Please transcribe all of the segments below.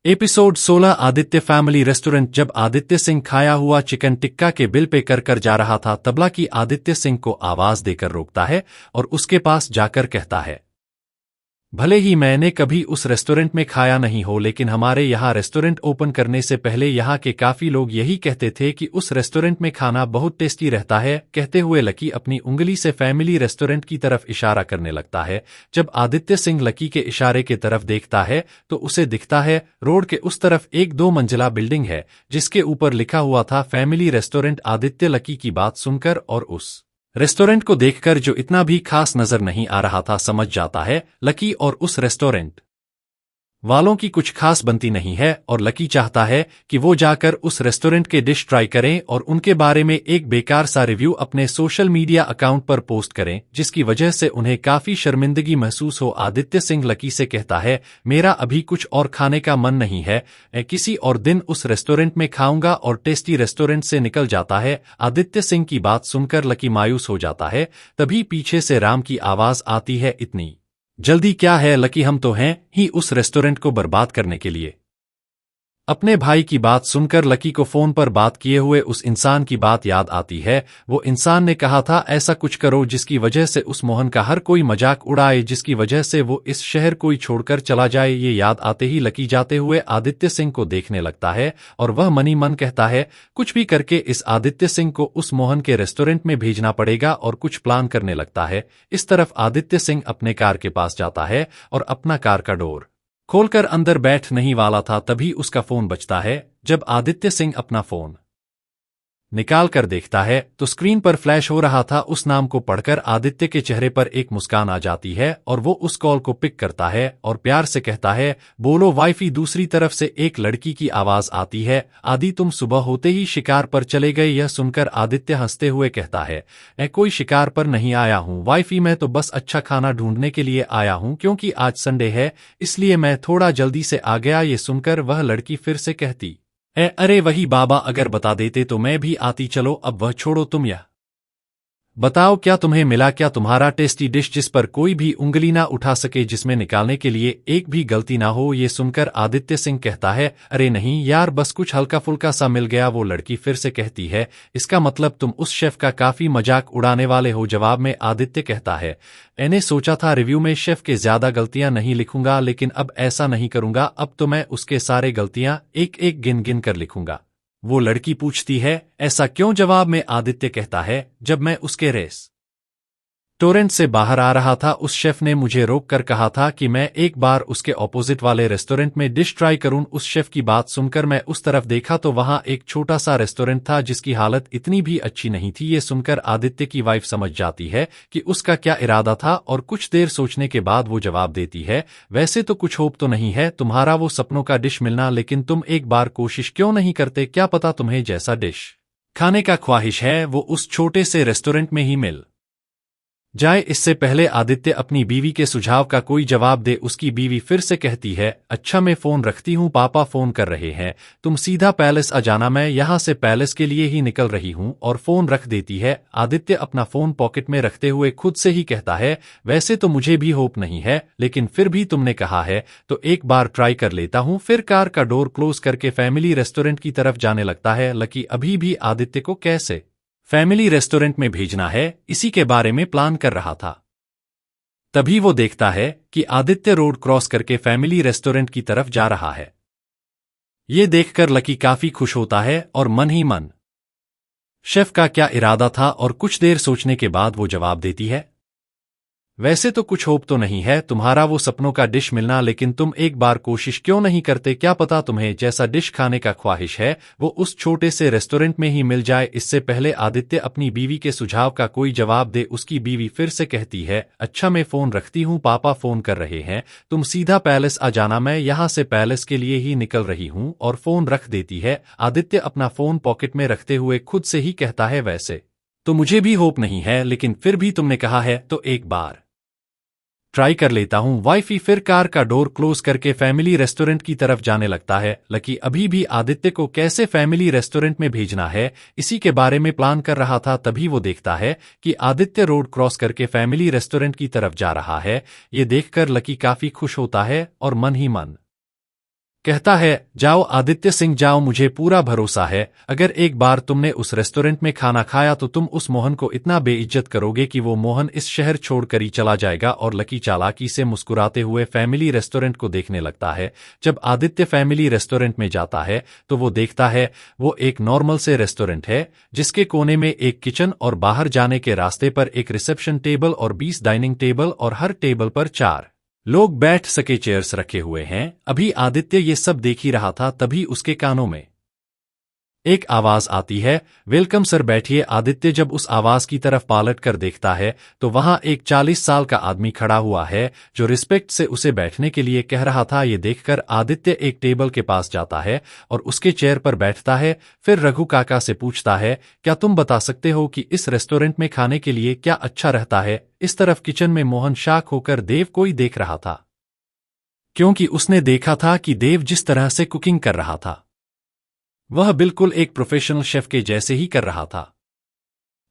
Episode 16 Aditya family restaurant. जब आदित्य सिंह खाया हुआ चिकन टिक्का के बिल पे कर जा रहा था, तबला की आदित्य सिंह को आवाज देकर रोकता है और उसके पास जाकर कहता है, भले ही मैंने कभी उस रेस्टोरेंट में खाया नहीं हो, लेकिन हमारे यहाँ रेस्टोरेंट ओपन करने से पहले यहाँ के काफी लोग यही कहते थे कि उस रेस्टोरेंट में खाना बहुत टेस्टी रहता है। कहते हुए लकी अपनी उंगली से फैमिली रेस्टोरेंट की तरफ इशारा करने लगता है। जब आदित्य सिंह लकी के इशारे की तरफ देखता है तो उसे दिखता है रोड के उस तरफ एक 2 मंजिला बिल्डिंग है जिसके ऊपर लिखा हुआ था फैमिली रेस्टोरेंट। आदित्य लकी की बात सुनकर और उस रेस्टोरेंट को देखकर, जो इतना भी खास नजर नहीं आ रहा था, समझ जाता है लकी और उस रेस्टोरेंट वालों की कुछ खास बनती नहीं है और लकी चाहता है कि वो जाकर उस रेस्टोरेंट के डिश ट्राई करें और उनके बारे में एक बेकार सा रिव्यू अपने सोशल मीडिया अकाउंट पर पोस्ट करें, जिसकी वजह से उन्हें काफी शर्मिंदगी महसूस हो। आदित्य सिंह लकी से कहता है, मेरा अभी कुछ और खाने का मन नहीं है, किसी और दिन उस रेस्टोरेंट में खाऊंगा, और टेस्टी रेस्टोरेंट से निकल जाता है। आदित्य सिंह की बात सुनकर लकी मायूस हो जाता है। तभी पीछे से राम की आवाज आती है, इतनी जल्दी क्या है लकी, हम तो हैं ही उस रेस्टोरेंट को बर्बाद करने के लिए। अपने भाई की बात सुनकर लकी को फोन पर बात किए हुए उस इंसान की बात याद आती है। वो इंसान ने कहा था ऐसा कुछ करो जिसकी वजह से उस मोहन का हर कोई मजाक उड़ाए, जिसकी वजह से वो इस शहर को ही छोड़कर चला जाए। ये याद आते ही लकी जाते हुए आदित्य सिंह को देखने लगता है और वह मनी मन कहता है, कुछ भी करके इस आदित्य सिंह को उस मोहन के रेस्टोरेंट में भेजना पड़ेगा, और कुछ प्लान करने लगता है। इस तरफ आदित्य सिंह अपने कार के पास जाता है और अपना कार का डोर खोलकर अंदर बैठ नहीं वाला था, तभी उसका फोन बजता है। जब आदित्य सिंह अपना फोन निकाल कर देखता है तो स्क्रीन पर फ्लैश हो रहा था। उस नाम को पढ़कर आदित्य के चेहरे पर एक मुस्कान आ जाती है और वो उस कॉल को पिक करता है और प्यार से कहता है, बोलो वाइफी। दूसरी तरफ से एक लड़की की आवाज आती है, आदि तुम सुबह होते ही शिकार पर चले गए। यह सुनकर आदित्य हंसते हुए कहता है, मैं कोई शिकार पर नहीं आया हूँ वाइफी, मैं तो बस अच्छा खाना ढूंढने के लिए आया हूँ, क्योंकि आज संडे है इसलिए मैं थोड़ा जल्दी से आ गया। ये सुनकर वह लड़की फिर से कहती, अरे वही बाबा, अगर बता देते तो मैं भी आती। चलो अब वह छोड़ो, तुम यह बताओ क्या तुम्हें मिला, क्या तुम्हारा टेस्टी डिश जिस पर कोई भी उंगली ना उठा सके, जिसमें निकालने के लिए एक भी गलती ना हो। ये सुनकर आदित्य सिंह कहता है, अरे नहीं यार, बस कुछ हल्का फुल्का सा मिल गया। वो लड़की फिर से कहती है, इसका मतलब तुम उस शेफ का काफी मजाक उड़ाने वाले हो। जवाब में आदित्य कहता है, मैंने सोचा था रिव्यू में शेफ के ज्यादा गलतियां नहीं लिखूंगा, लेकिन अब ऐसा नहीं करूंगा। अब तो मैं उसके सारे गलतियां एक एक गिन गिन कर लिखूंगा। वो लड़की पूछती है, ऐसा क्यों? जवाब में आदित्य कहता है, जब मैं उसके रेस्टोरेंट से बाहर आ रहा था, उस शेफ ने मुझे रोक कर कहा था कि मैं एक बार उसके ऑपोजिट वाले रेस्टोरेंट में डिश ट्राई करूं। उस शेफ की बात सुनकर मैं उस तरफ देखा तो वहां एक छोटा सा रेस्टोरेंट था जिसकी हालत इतनी भी अच्छी नहीं थी। ये सुनकर आदित्य की वाइफ समझ जाती है कि उसका क्या इरादा था, और कुछ देर सोचने के बाद वो जवाब देती है, वैसे तो कुछ होप तो नहीं है तुम्हारा वो सपनों का डिश मिलना, लेकिन तुम एक बार कोशिश क्यों नहीं करते? क्या पता तुम्हें जैसा डिश खाने का ख्वाहिश है वो उस छोटे से रेस्टोरेंट में ही मिल जाए। इससे पहले आदित्य अपनी बीवी के सुझाव का कोई जवाब दे, उसकी बीवी फिर से कहती है, अच्छा मैं फोन रखती हूँ, पापा फोन कर रहे हैं, तुम सीधा पैलेस आ जाना, मैं यहाँ से पैलेस के लिए ही निकल रही हूँ। और फोन रख देती है। आदित्य अपना फोन पॉकेट में रखते हुए खुद से ही कहता है, वैसे तो मुझे भी होप नहीं है, लेकिन फिर भी तुमने कहा है तो एक बार ट्राई कर लेता हूँ। फिर कार का डोर क्लोज करके फैमिली रेस्टोरेंट की तरफ जाने लगता है। लकी अभी भी आदित्य को कैसे फैमिली रेस्टोरेंट में भेजना है इसी के बारे में प्लान कर रहा था। तभी वो देखता है कि आदित्य रोड क्रॉस करके फैमिली रेस्टोरेंट की तरफ जा रहा है। ये देखकर लकी काफी खुश होता है और मन ही मन शेफ का क्या इरादा था, और कुछ देर सोचने के बाद वो जवाब देती है, वैसे तो कुछ होप तो नहीं है तुम्हारा वो सपनों का डिश मिलना, लेकिन तुम एक बार कोशिश क्यों नहीं करते? क्या पता तुम्हें जैसा डिश खाने का ख्वाहिश है वो उस छोटे से रेस्टोरेंट में ही मिल जाए। इससे पहले आदित्य अपनी बीवी के सुझाव का कोई जवाब दे, उसकी बीवी फिर से कहती है, अच्छा मैं फोन रखती हूँ, पापा फोन कर रहे हैं, तुम सीधा पैलेस आ जाना, मैं यहाँ से पैलेस के लिए ही निकल रही हूँ। और फोन रख देती है। आदित्य अपना फोन पॉकेट में रखते हुए खुद से ही कहता है, वैसे तो मुझे भी होप नहीं है, लेकिन फिर भी तुमने कहा है तो एक बार ट्राई कर लेता हूँ वाइफी। फिर कार का डोर क्लोज करके फैमिली रेस्टोरेंट की तरफ जाने लगता है। लकी अभी भी आदित्य को कैसे फैमिली रेस्टोरेंट में भेजना है इसी के बारे में प्लान कर रहा था। तभी वो देखता है कि आदित्य रोड क्रॉस करके फैमिली रेस्टोरेंट की तरफ जा रहा है। ये देखकर लकी काफी खुश होता है और मन ही मन कहता है, जाओ आदित्य सिंह जाओ, मुझे पूरा भरोसा है अगर एक बार तुमने उस रेस्टोरेंट में खाना खाया तो तुम उस मोहन को इतना बेइज्जत करोगे कि वो मोहन इस शहर छोड़कर ही चला जाएगा। और लकी चालाकी से मुस्कुराते हुए फैमिली रेस्टोरेंट को देखने लगता है। जब आदित्य फैमिली रेस्टोरेंट में जाता है तो वो देखता है वो एक नॉर्मल से रेस्टोरेंट है जिसके कोने में एक किचन और बाहर जाने के रास्ते पर एक रिसेप्शन टेबल और 20 डाइनिंग टेबल और हर टेबल पर 4 लोग बैठ सके चेयर्स रखे हुए हैं। अभी आदित्य ये सब देख ही रहा था, तभी उसके कानों में एक आवाज आती है, वेलकम सर बैठिए। आदित्य जब उस आवाज की तरफ पलट कर देखता है तो वहां एक 40 साल का आदमी खड़ा हुआ है जो रिस्पेक्ट से उसे बैठने के लिए कह रहा था। ये देखकर आदित्य एक टेबल के पास जाता है और उसके चेयर पर बैठता है। फिर रघु काका से पूछता है, क्या तुम बता सकते हो कि इस रेस्टोरेंट में खाने के लिए क्या अच्छा रहता है? इस तरफ किचन में मोहन शाक होकर देव को ही देख रहा था, क्योंकि उसने देखा था कि देव जिस तरह से कुकिंग कर रहा था वह बिल्कुल एक प्रोफेशनल शेफ के जैसे ही कर रहा था।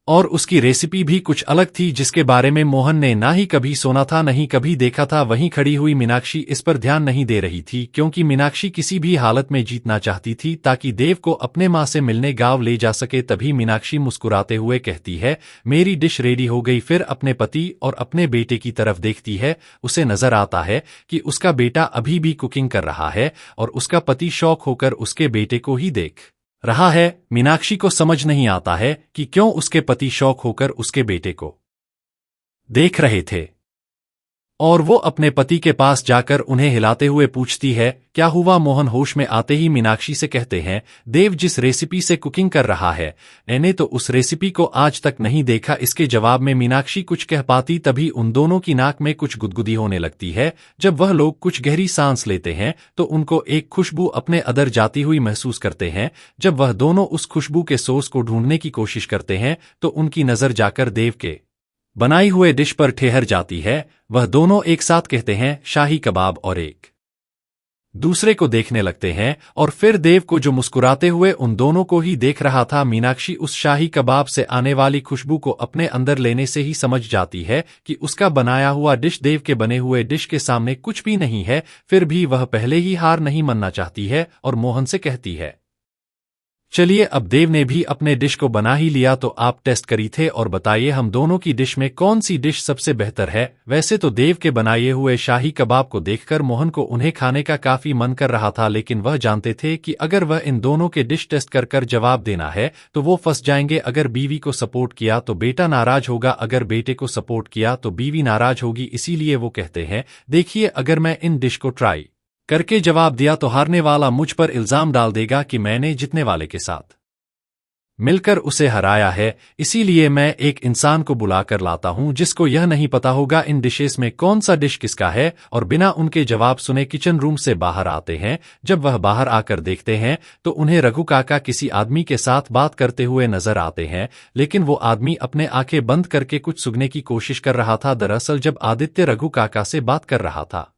और उसकी रेसिपी भी कुछ अलग थी जिसके बारे में मोहन ने ना ही कभी सुना था नहीं कभी देखा था। वहीं खड़ी हुई मीनाक्षी इस पर ध्यान नहीं दे रही थी, क्योंकि मीनाक्षी किसी भी हालत में जीतना चाहती थी ताकि देव को अपने मां से मिलने गांव ले जा सके। तभी मीनाक्षी मुस्कुराते हुए कहती है, मेरी डिश रेडी हो गई। फिर अपने पति और अपने बेटे की तरफ देखती है। उसे नजर आता है कि उसका बेटा अभी भी कुकिंग कर रहा है और उसका पति शौक होकर उसके बेटे को ही देख रहा है। मीनाक्षी को समझ नहीं आता है कि क्यों उसके पति शौक होकर उसके बेटे को देख रहे थे, और वो अपने पति के पास जाकर उन्हें हिलाते हुए पूछती है, क्या हुआ? मोहन होश में आते ही मीनाक्षी से कहते हैं, देव जिस रेसिपी से कुकिंग कर रहा है मैंने तो उस रेसिपी को आज तक नहीं देखा। इसके जवाब में मीनाक्षी कुछ कह पाती तभी उन दोनों की नाक में कुछ गुदगुदी होने लगती है। जब वह लोग कुछ गहरी सांस लेते हैं तो उनको एक खुशबू अपने अंदर जाती हुई महसूस करते हैं। जब वह दोनों उस खुशबू के सोर्स को ढूंढने की कोशिश करते हैं तो उनकी नजर जाकर देव के बनाई हुए डिश पर ठहर जाती है। वह दोनों एक साथ कहते हैं, शाही कबाब, और एक दूसरे को देखने लगते हैं। और फिर देव को जो मुस्कुराते हुए उन दोनों को ही देख रहा था। मीनाक्षी उस शाही कबाब से आने वाली खुशबू को अपने अंदर लेने से ही समझ जाती है कि उसका बनाया हुआ डिश देव के बने हुए डिश के सामने कुछ भी नहीं है। फिर भी वह पहले ही हार नहीं मानना चाहती है और मोहन से कहती है, चलिए अब देव ने भी अपने डिश को बना ही लिया तो आप टेस्ट करी थे और बताइए हम दोनों की डिश में कौन सी डिश सबसे बेहतर है। वैसे तो देव के बनाए हुए शाही कबाब को देखकर मोहन को उन्हें खाने का काफी मन कर रहा था, लेकिन वह जानते थे कि अगर वह इन दोनों के डिश टेस्ट कर जवाब देना है तो वो फंस जाएंगे। अगर बीवी को सपोर्ट किया तो बेटा नाराज होगा, अगर बेटे को सपोर्ट किया तो बीवी नाराज होगी। इसीलिए वो कहते हैं, देखिए अगर मैं इन डिश को ट्राई करके जवाब दिया तो हारने वाला मुझ पर इल्जाम डाल देगा कि मैंने जीतने वाले के साथ मिलकर उसे हराया है। इसीलिए मैं एक इंसान को बुलाकर लाता हूं जिसको यह नहीं पता होगा इन डिशेस में कौन सा डिश किसका है। और बिना उनके जवाब सुने किचन रूम से बाहर आते हैं। जब वह बाहर आकर देखते हैं तो उन्हें रघु काका किसी आदमी के साथ बात करते हुए नजर आते हैं, लेकिन वो आदमी अपने आंखें बंद करके कुछ सुनने की कोशिश कर रहा था। दरअसल जब आदित्य रघु काका से बात कर रहा था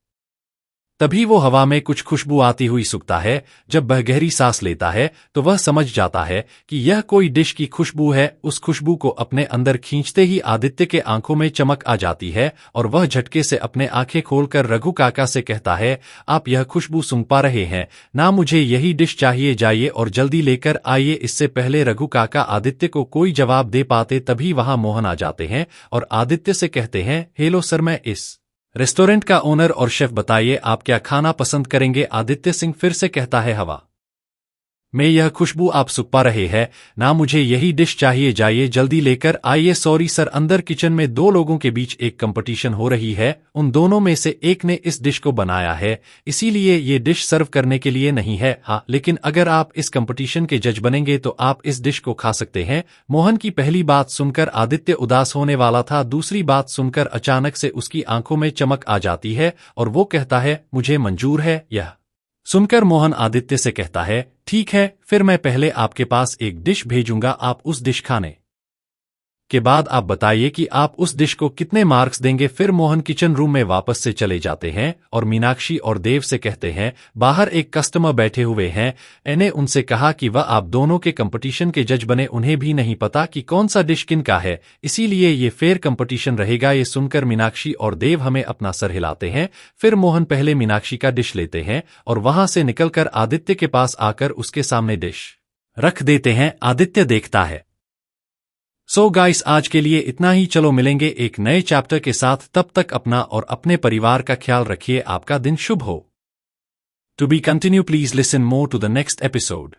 तभी वो हवा में कुछ खुशबू आती हुई सूंघता है। जब वह गहरी सांस लेता है तो वह समझ जाता है कि यह कोई डिश की खुशबू है। उस खुशबू को अपने अंदर खींचते ही आदित्य के आंखों में चमक आ जाती है और वह झटके से अपने आंखें खोलकर रघु काका से कहता है, आप यह खुशबू सूंघ पा रहे हैं ना? मुझे यही डिश चाहिए, जाइए और जल्दी लेकर आइए। इससे पहले रघु काका आदित्य को कोई जवाब दे पाते तभी वहां मोहन आ जाते हैं और आदित्य से कहते हैं, हेलो सर, मैं इस रेस्टोरेंट का ओनर और शेफ, बताइए आप क्या खाना पसंद करेंगे? आदित्य सिंह फिर से कहता है, हवा में यह खुशबू आप सूंघ पा रहे हैं ना? मुझे यही डिश चाहिए, जाइए जल्दी लेकर आइए। सॉरी सर, अंदर किचन में दो लोगों के बीच एक कंपटीशन हो रही है। उन दोनों में से एक ने इस डिश को बनाया है, इसीलिए ये डिश सर्व करने के लिए नहीं है। हाँ, लेकिन अगर आप इस कंपटीशन के जज बनेंगे तो आप इस डिश को खा सकते हैं। मोहन की पहली बात सुनकर आदित्य उदास होने वाला था। दूसरी बात सुनकर अचानक से उसकी आंखों में चमक आ जाती है और वो कहता है, मुझे मंजूर है। यह सुनकर मोहन आदित्य से कहता है, ठीक है, फिर मैं पहले आपके पास एक डिश भेजूंगा, आप उस डिश खाने के बाद आप बताइए कि आप उस डिश को कितने मार्क्स देंगे। फिर मोहन किचन रूम में वापस से चले जाते हैं और मीनाक्षी और देव से कहते हैं, बाहर एक कस्टमर बैठे हुए हैं। एने उनसे कहा कि वह आप दोनों के कंपटीशन के जज बने, उन्हें भी नहीं पता कि कौन सा डिश किन का है, इसीलिए ये फेयर कंपटीशन रहेगा। ये सुनकर मीनाक्षी और देव हमें अपना सर हिलाते हैं। फिर मोहन पहले मीनाक्षी का डिश लेते हैं और वहां से निकलकर आदित्य के पास आकर उसके सामने डिश रख देते हैं। आदित्य देखता है। सो गाइस, आज के लिए इतना ही। चलो मिलेंगे एक नए चैप्टर के साथ, तब तक अपना और अपने परिवार का ख्याल रखिए। आपका दिन शुभ हो। To be continue, please listen more to the next episode.